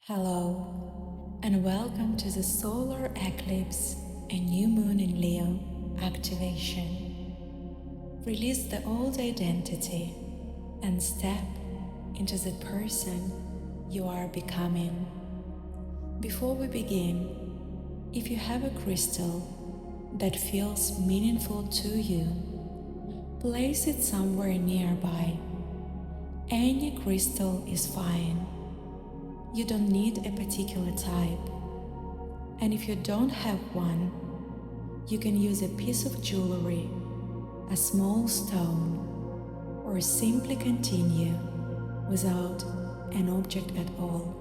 Hello, and welcome to the solar eclipse and new moon in Leo activation. Release the old identity and step into the person you are becoming. Before we begin, if you have a crystal that feels meaningful to you, place it somewhere nearby. Any crystal is fine. You don't need a particular type. And if you don't have one, you can use a piece of jewelry, a small stone, or simply continue without an object at all.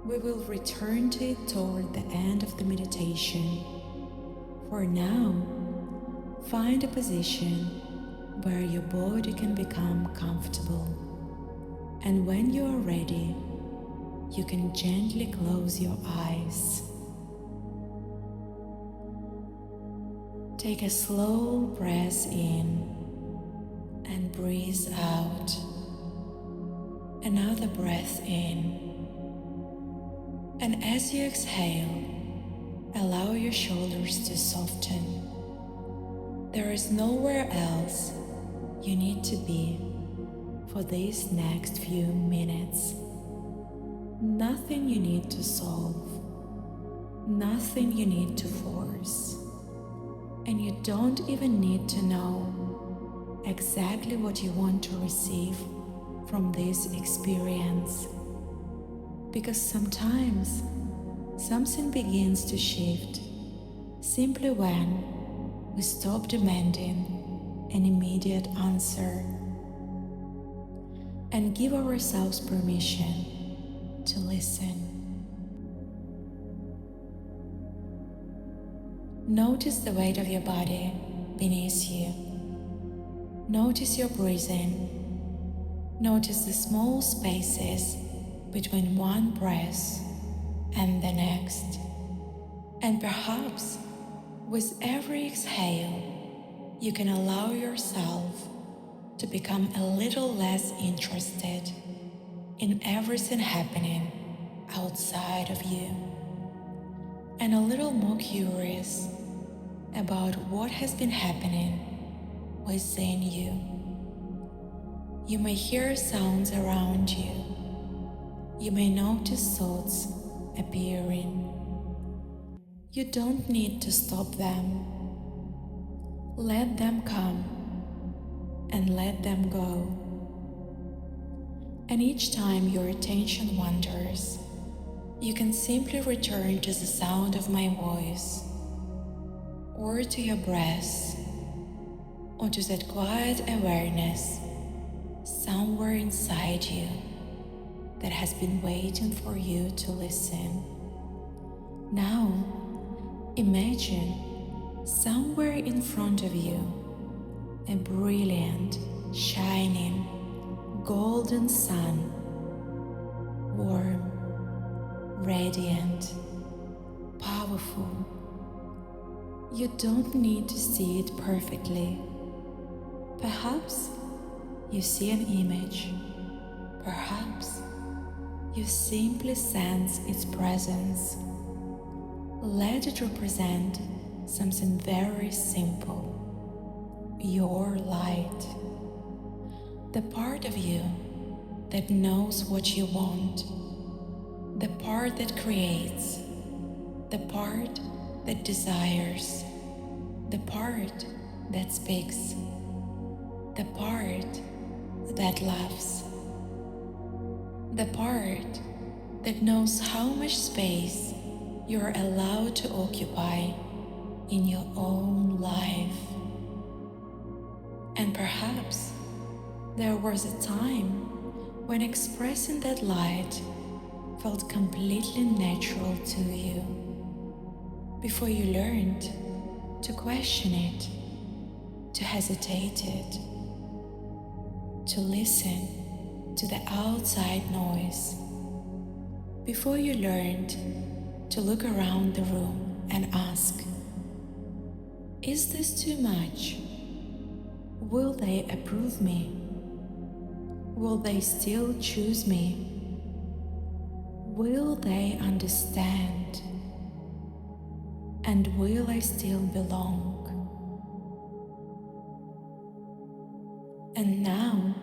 We will return to it toward the end of the meditation. For now, find a position where your body can become comfortable. And when you are ready, you can gently close your eyes. Take a slow breath in and breathe out. Another breath in. And as you exhale, allow your shoulders to soften. There is nowhere else you need to be for these next few minutes. Nothing you need to solve, nothing you need to force, and you don't even need to know exactly what you want to receive from this experience, because sometimes something begins to shift simply when we stop demanding an immediate answer and give ourselves permission to listen. Notice the weight of your body beneath you. Notice your breathing. Notice the small spaces between one breath and the next. And perhaps with every exhale, you can allow yourself to become a little less interested in everything happening outside of you, and a little more curious about what has been happening within you. You may hear sounds around you. You may notice thoughts appearing. You don't need to stop them. Let them come and let them go. And each time your attention wanders, you can simply return to the sound of my voice, or to your breath, or to that quiet awareness somewhere inside you that has been waiting for you to listen. Now, imagine somewhere in front of you a brilliant, shining, golden sun, warm, radiant, powerful. You don't need to see it perfectly. Perhaps you see an image. Perhaps you simply sense its presence. Let it represent something very simple: your light. The part of you that knows what you want, the part that creates, the part that desires, the part that speaks, the part that loves, the part that knows how much space you're allowed to occupy in your own life. And perhaps there was a time when expressing that light felt completely natural to you, before you learned to question it, to hesitate it, to listen to the outside noise, before you learned to look around the room and ask, is this too much? Will they approve me? Will they still choose me? Will they understand? And will I still belong? And now,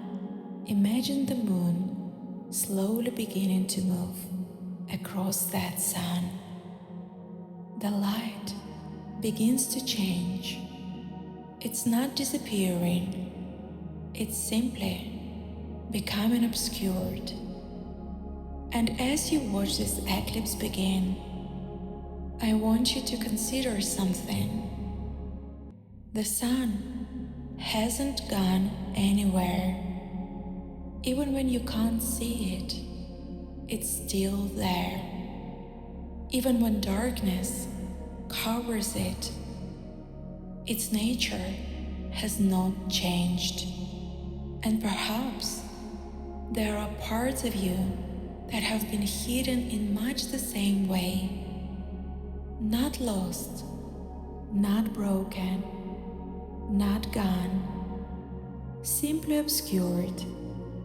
imagine the moon slowly beginning to move across that sun. The light begins to change. It's not disappearing, it's simply becoming obscured. And as you watch this eclipse begin, I want you to consider something. The sun hasn't gone anywhere. Even when you can't see it, it's still there. Even when darkness covers it, its nature has not changed. And perhaps there are parts of you that have been hidden in much the same way. Not lost, not broken, not gone, simply obscured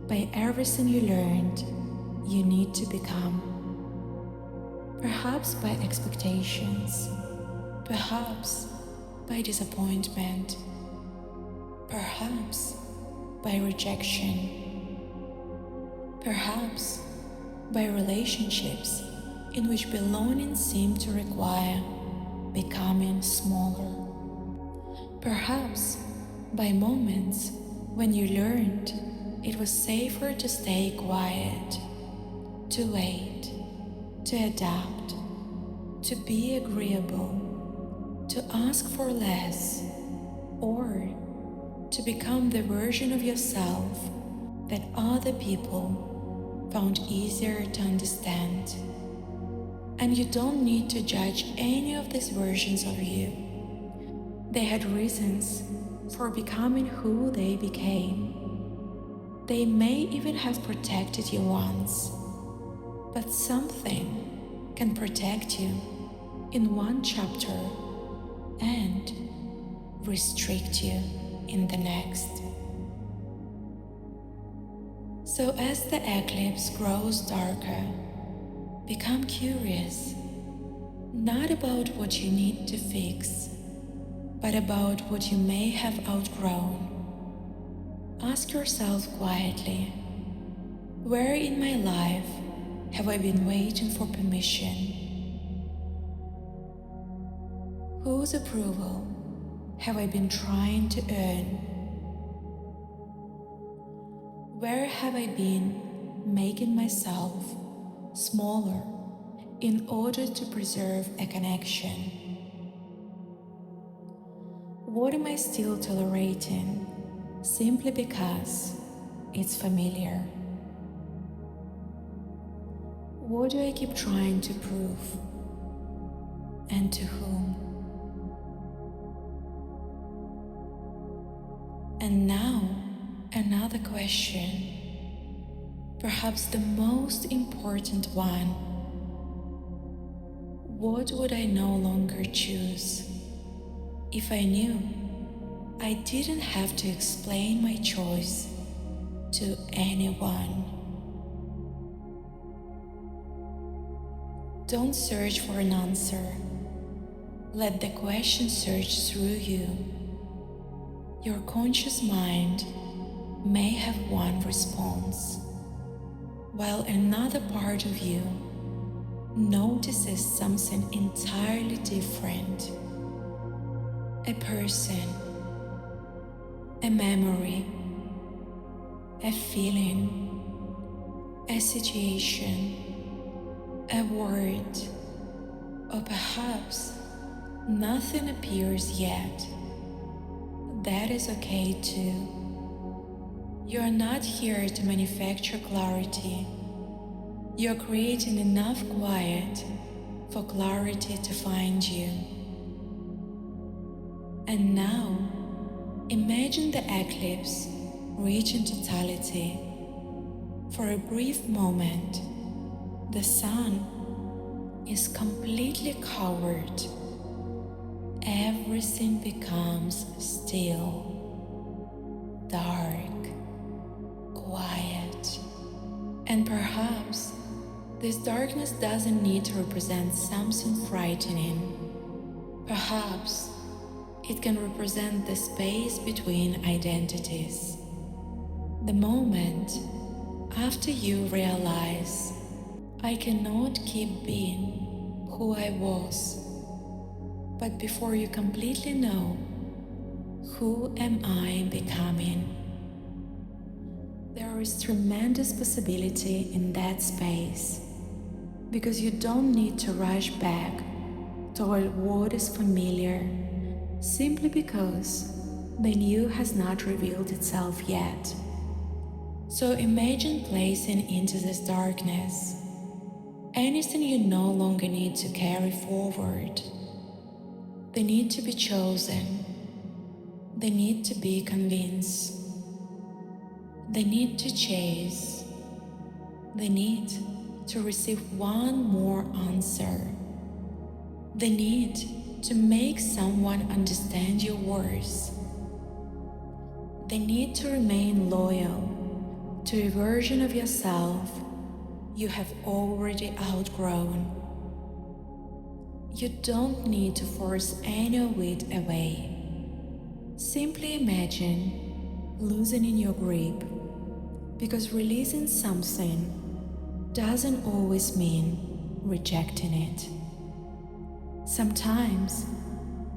by everything you learned you need to become. Perhaps by expectations, perhaps by disappointment, perhaps by rejection, perhaps by relationships in which belonging seemed to require becoming smaller, perhaps by moments when you learned it was safer to stay quiet, to wait, to adapt, to be agreeable, to ask for less, or to become the version of yourself that other people found easier to understand. And you don't need to judge any of these versions of you. They had reasons for becoming who they became. They may even have protected you once, but something can protect you in one chapter and restrict you in the next. So as the eclipse grows darker, become curious, not about what you need to fix, but about what you may have outgrown. Ask yourself quietly, where in my life have I been waiting for permission? Whose approval have I been trying to earn? Where have I been making myself smaller in order to preserve a connection? What am I still tolerating simply because it's familiar? What do I keep trying to prove? And to whom? And now, another question, perhaps the most important one. What would I no longer choose if I knew I didn't have to explain my choice to anyone? Don't search for an answer. Let the question search through you. Your conscious mind may have one response, while another part of you notices something entirely different. A person, a memory, a feeling, a situation, a word, or perhaps nothing appears yet. That is okay too. You are not here to manufacture clarity. You are creating enough quiet for clarity to find you. And now, imagine the eclipse reaching totality. For a brief moment, the sun is completely covered. Everything becomes still, dark, quiet, and perhaps This darkness doesn't need to represent something frightening. Perhaps it can represent the space between identities. The moment after you realize, I cannot keep being who I was, but before you completely know, who am I becoming? There is tremendous possibility in that space, because you don't need to rush back toward what is familiar simply because the new has not revealed itself yet. So imagine placing into this darkness anything you no longer need to carry forward. The need to be chosen, the need to be convinced, the need to chase, the need to receive one more answer, the need to make someone understand your worth, the need to remain loyal to a version of yourself you have already outgrown. You don't need to force any of it away. Simply imagine loosening your grip, because releasing something doesn't always mean rejecting it. Sometimes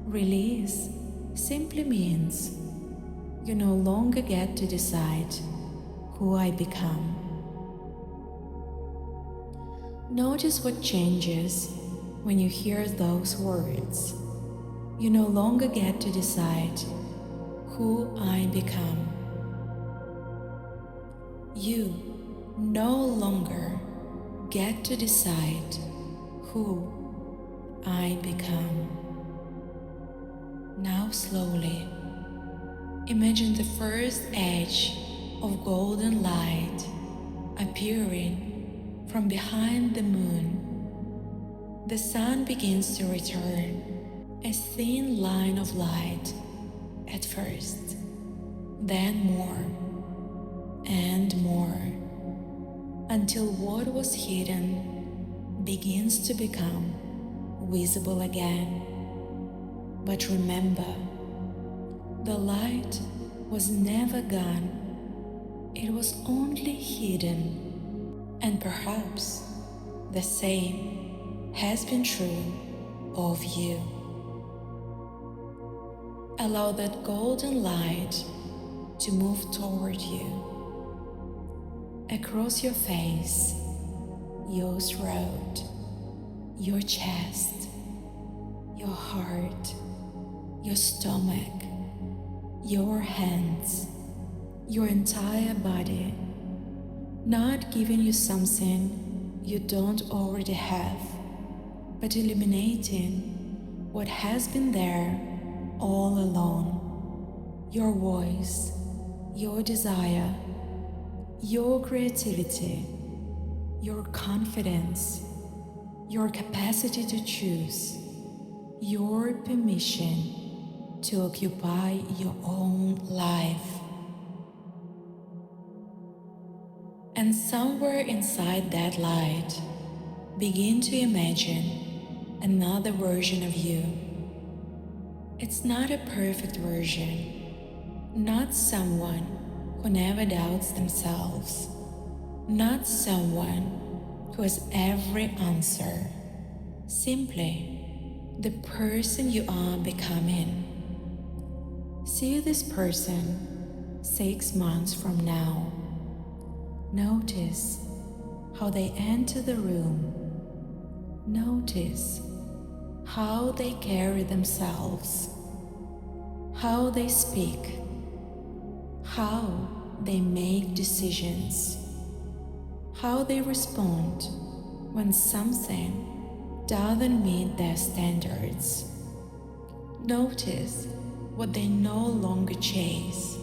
release simply means you no longer get to decide who I become. Notice what changes when you hear those words. You no longer get to decide who I become. You no longer get to decide who I become. Now slowly, imagine the first edge of golden light appearing from behind the moon. The sun begins to return, a thin line of light at first, then more and more, until what was hidden begins to become visible again. But remember, the light was never gone. It was only hidden, and perhaps the same has been true of you. Allow that golden light to move toward you, across your face, your throat, your chest, your heart, your stomach, your hands, your entire body, not giving you something you don't already have, but illuminating what has been there all along. Your voice, your desire, your creativity, your confidence, your capacity to choose, your permission to occupy your own life. And somewhere inside that light, begin to imagine another version of you. It's not a perfect version, not someone who never doubts themselves, not someone who has every answer, simply the person you are becoming. See this person 6 months from now. Notice how they enter the room. Notice how they carry themselves, how they speak, how they make decisions, how they respond when something doesn't meet their standards. Notice what they no longer chase,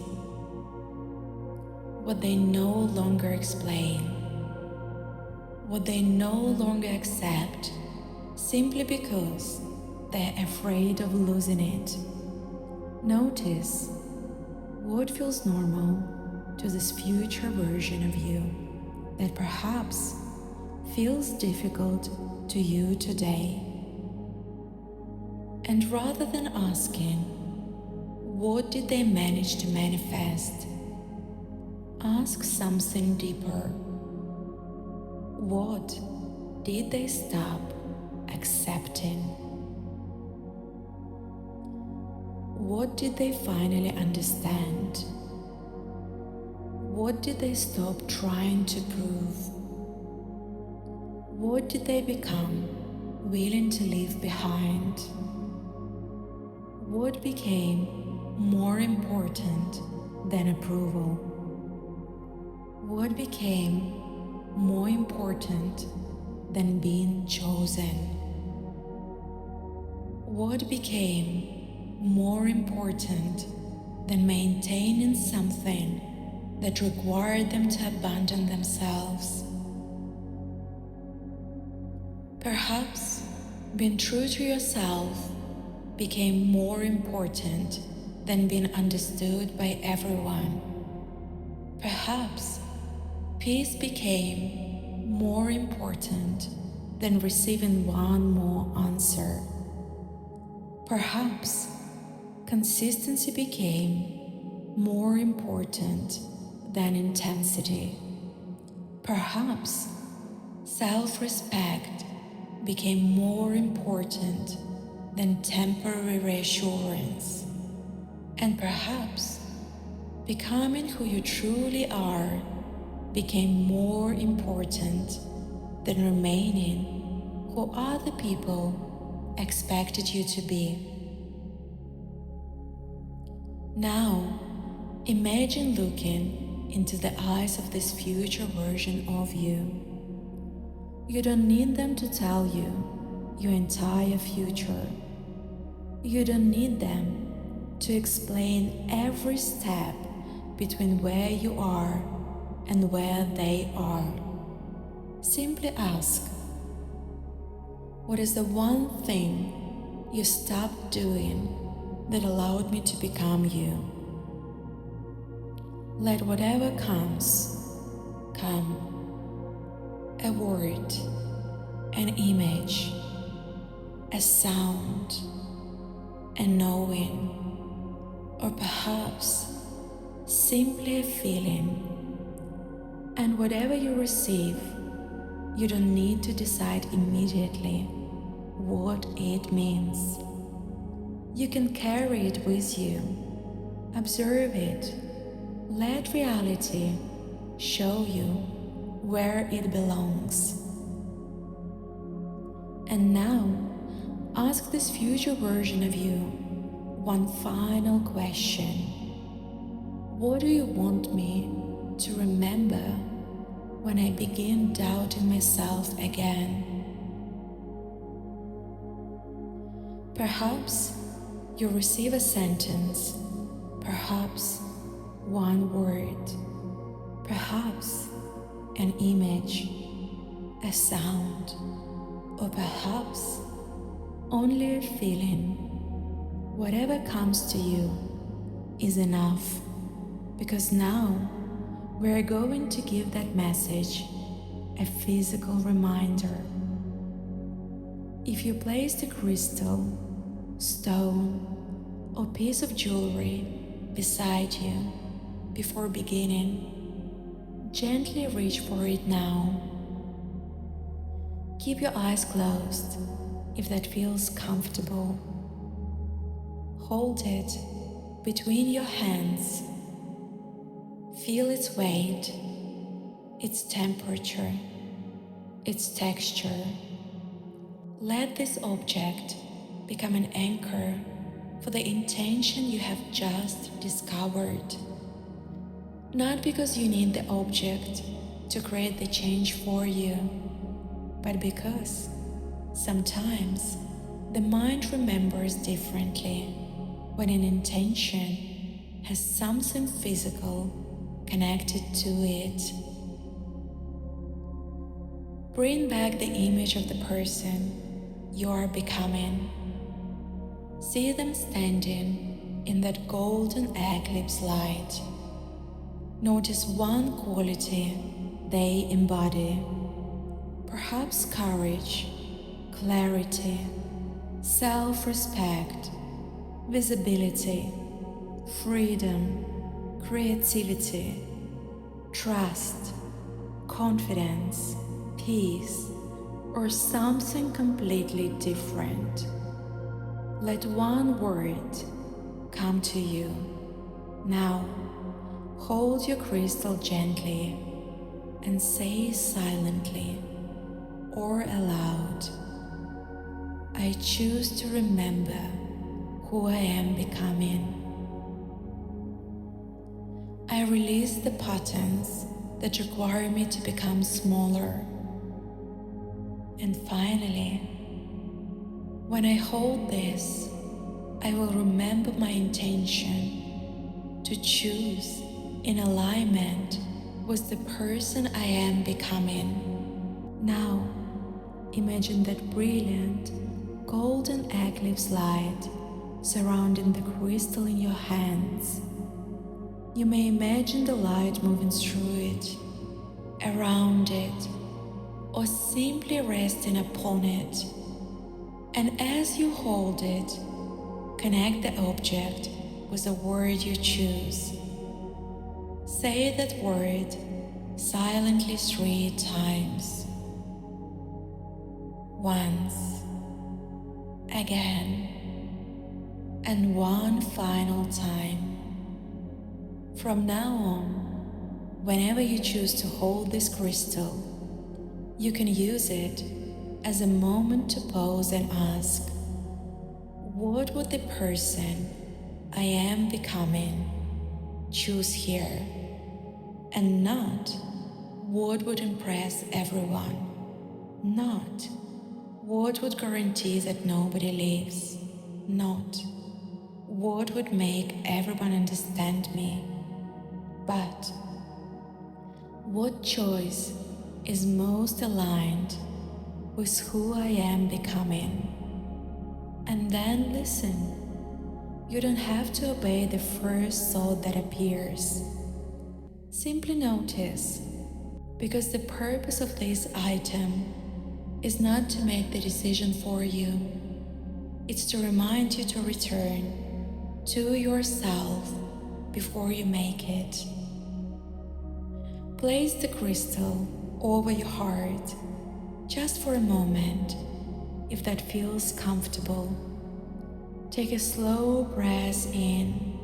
what they no longer explain, what they no longer accept simply because they're afraid of losing it. Notice what feels normal to this future version of you that perhaps feels difficult to you today. And rather than asking, what did they manage to manifest? Ask something deeper. What did they stop accepting? What did they finally understand? What did they stop trying to prove? What did they become willing to leave behind? What became more important than approval? What became more important than being chosen? What became more important than maintaining something that required them to abandon themselves? Perhaps being true to yourself became more important than being understood by everyone. Perhaps peace became more important than receiving one more answer. Perhaps consistency became more important than intensity. Perhaps self-respect became more important than temporary reassurance. And perhaps becoming who you truly are became more important than remaining who other people expected you to be. Now, imagine looking into the eyes of this future version of you. You don't need them to tell you your entire future. You don't need them to explain every step between where you are and where they are. Simply ask, what is the one thing you stopped doing that allowed me to become you? Let whatever comes, come. A word, an image, a sound, a knowing, or perhaps simply a feeling. And whatever you receive, you don't need to decide immediately what it means. You can carry it with you, observe it, let reality show you where it belongs. And now, ask this future version of you one final question. What do you want me to remember when I begin doubting myself again? Perhaps you'll receive a sentence, perhaps one word, perhaps an image, a sound, or perhaps only a feeling. Whatever comes to you is enough, because now we're going to give that message a physical reminder. If you placed a crystal, stone, or piece of jewelry beside you before beginning, gently reach for it now. Keep your eyes closed if that feels comfortable. Hold it between your hands. Feel its weight, its temperature, its texture. Let this object become an anchor for the intention you have just discovered. Not because you need the object to create the change for you, but because sometimes the mind remembers differently when an intention has something physical connected to it. Bring back the image of the person you are becoming. See them standing in that golden eclipse light. Notice one quality they embody. perhaps courage, clarity, self-respect, visibility, freedom, creativity, trust, confidence, peace, or something completely different. Let one word come to you. Now, hold your crystal gently and say silently or aloud, I choose to remember who I am becoming. I release the patterns that require me to become smaller. And finally, when I hold this, I will remember my intention to choose in alignment with the person I am becoming. Now, imagine that brilliant golden eclipse light surrounding the crystal in your hands. You may imagine the light moving through it, around it, or simply resting upon it. And as you hold it, connect the object with the word you choose. Say that word silently 3 times. Once, again, and one final time. From now on, whenever you choose to hold this crystal, you can use it as a moment to pause and ask, what would the person I am becoming choose here? And not what would impress everyone, not what would guarantee that nobody leaves, not what would make everyone understand me, but what choice is most aligned with who I am becoming. And then listen. You don't have to obey the first thought that appears. Simply notice, because the purpose of this item is not to make the decision for you. It's to remind you to return to yourself before you make it. Place the crystal over your heart just for a moment, if that feels comfortable. Take a slow breath in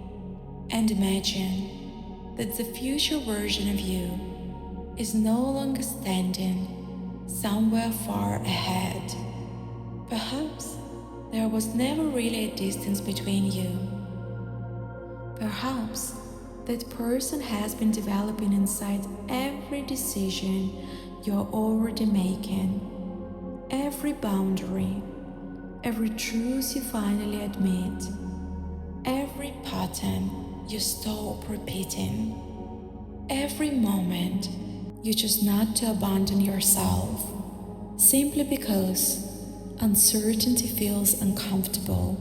and imagine that the future version of you is no longer standing somewhere far ahead. Perhaps there was never really a distance between you. Perhaps that person has been developing inside every decision you're already making, every boundary, every truth you finally admit, every pattern you stop repeating, every moment you choose not to abandon yourself simply because uncertainty feels uncomfortable.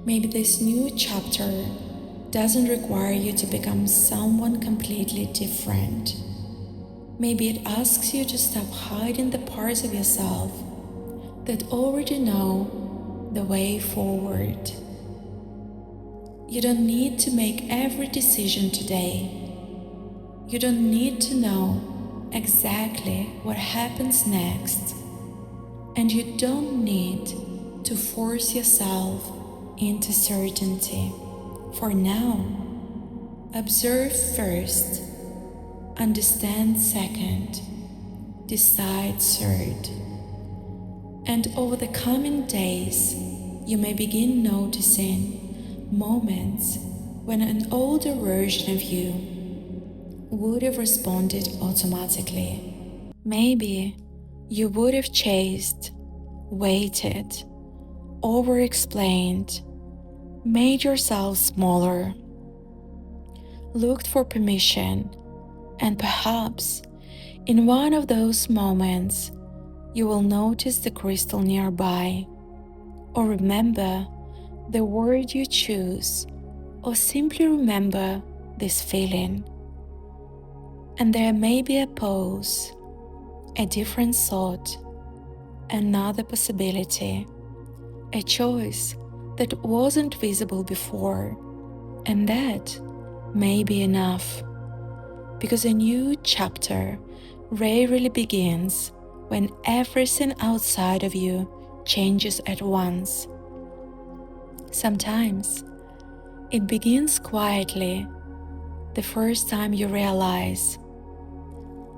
Maybe this new chapter doesn't require you to become someone completely different. Maybe it asks you to stop hiding the parts of yourself that already know the way forward. You don't need to make every decision today. You don't need to know exactly what happens next. And you don't need to force yourself into certainty. For now, observe first, understand second, decide third. And over the coming days, you may begin noticing moments when an older version of you would have responded automatically. Maybe you would have chased, waited, over-explained, made yourself smaller, looked for permission, and perhaps in one of those moments, you will notice the crystal nearby, or remember the word you choose, or simply remember this feeling. And there may be a pause, a different thought, another possibility, a choice that wasn't visible before, and that may be enough, because a new chapter rarely begins when everything outside of you changes at once. Sometimes it begins quietly, the first time you realize,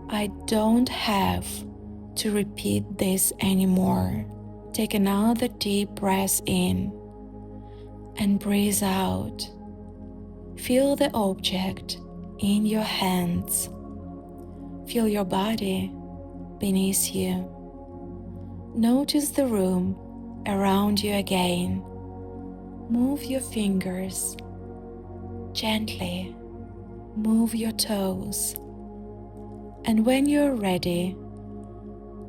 I don't have to repeat this anymore. Take another deep breath in and breathe out. Feel the object in your hands. Feel your body beneath you. Notice the room around you again. Move your fingers gently. Move your toes. And when you're ready,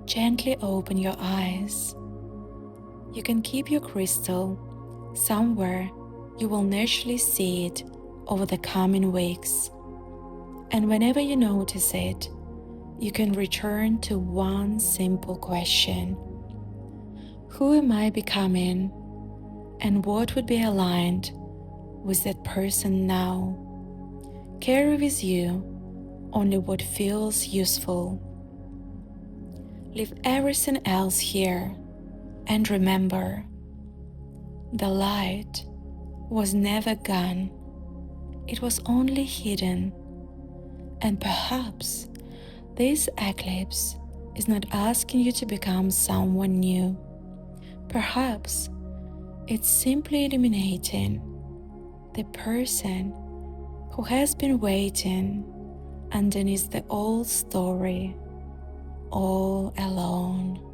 gently open your eyes. You can keep your crystal somewhere you will naturally see it over the coming weeks. And whenever you notice it, you can return to one simple question. Who am I becoming, and what would be aligned with that person now? Carry with you only what feels useful. Leave everything else here, and remember, the light was never gone. It was only hidden. And perhaps this eclipse is not asking you to become someone new. Perhaps it's simply illuminating the person who has been waiting underneath the old story all alone.